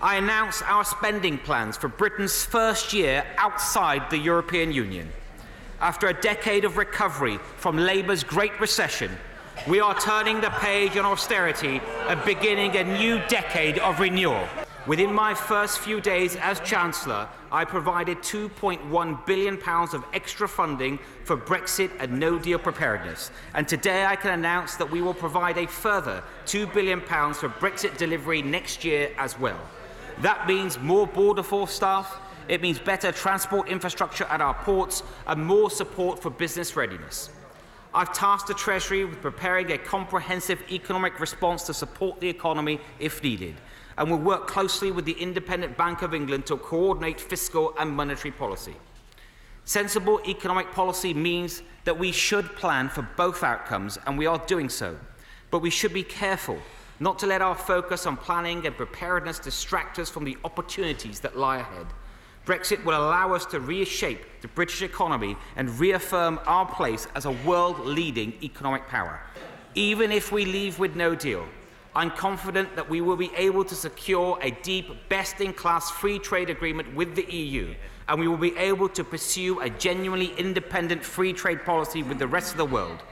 I announced our spending plans for Britain's first year outside the European Union. After a decade of recovery from Labour's Great Recession, we are turning the page on austerity and beginning a new decade of renewal. Within my first few days as Chancellor, I provided £2.1 billion of extra funding for Brexit and no-deal preparedness. And today I can announce that we will provide a further £2 billion for Brexit delivery next year as well. That means more border force staff, it means better transport infrastructure at our ports, and more support for business readiness. I've tasked the Treasury with preparing a comprehensive economic response to support the economy if needed, and will work closely with the Independent Bank of England to coordinate fiscal and monetary policy. Sensible economic policy means that we should plan for both outcomes, and we are doing so. But we should be careful not to let our focus on planning and preparedness distract us from the opportunities that lie ahead. Brexit will allow us to reshape the British economy and reaffirm our place as a world-leading economic power. Even if we leave with no deal, I'm confident that we will be able to secure a deep, best-in-class free trade agreement with the EU, and we will be able to pursue a genuinely independent free trade policy with the rest of the world.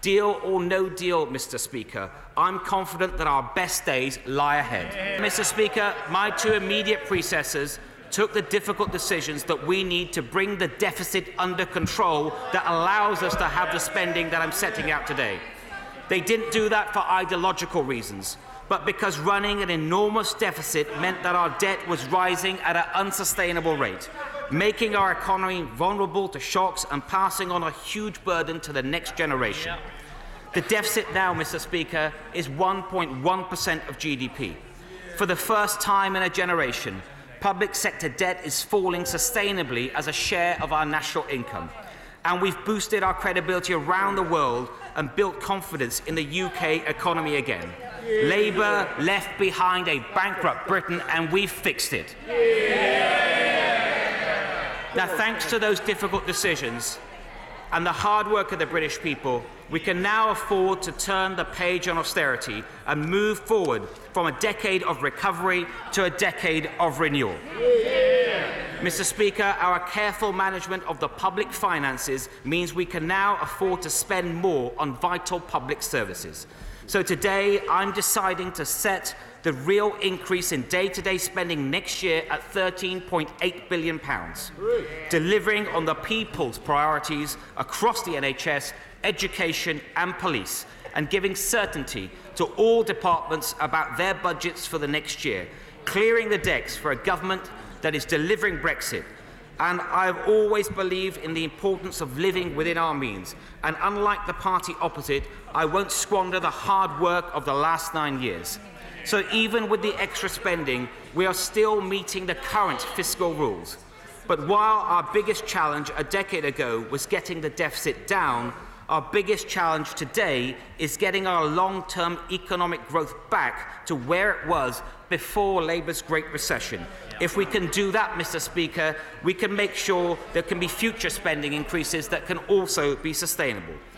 Deal or no deal, Mr. Speaker, I'm confident that our best days lie ahead. Mr. Speaker, my two immediate predecessors took the difficult decisions that we need to bring the deficit under control that allows us to have the spending that I'm setting out today. They didn't do that for ideological reasons, but because running an enormous deficit meant that our debt was rising at an unsustainable rate, making our economy vulnerable to shocks and passing on a huge burden to the next generation. The deficit now, Mr. Speaker, is 1.1% of GDP. For the first time in a generation, public sector debt is falling sustainably as a share of our national income. And we've boosted our credibility around the world and built confidence in the UK economy again. Labour left behind a bankrupt Britain, and we've fixed it. Now, thanks to those difficult decisions and the hard work of the British people, we can now afford to turn the page on austerity and move forward from a decade of recovery to a decade of renewal. Mr. Speaker, our careful management of the public finances means we can now afford to spend more on vital public services. So today, I'm deciding to set the real increase in day-to-day spending next year at £13.8 billion, delivering on the people's priorities across the NHS, education and police, and giving certainty to all departments about their budgets for the next year, clearing the decks for a government that is delivering Brexit. And I have always believed in the importance of living within our means. And unlike the party opposite, I won't squander the hard work of the last 9 years. So even with the extra spending, we are still meeting the current fiscal rules. But while our biggest challenge a decade ago was getting the deficit down, our biggest challenge today is getting our long-term economic growth back to where it was before Labour's Great Recession. If we can do that, Mr. Speaker, we can make sure there can be future spending increases that can also be sustainable.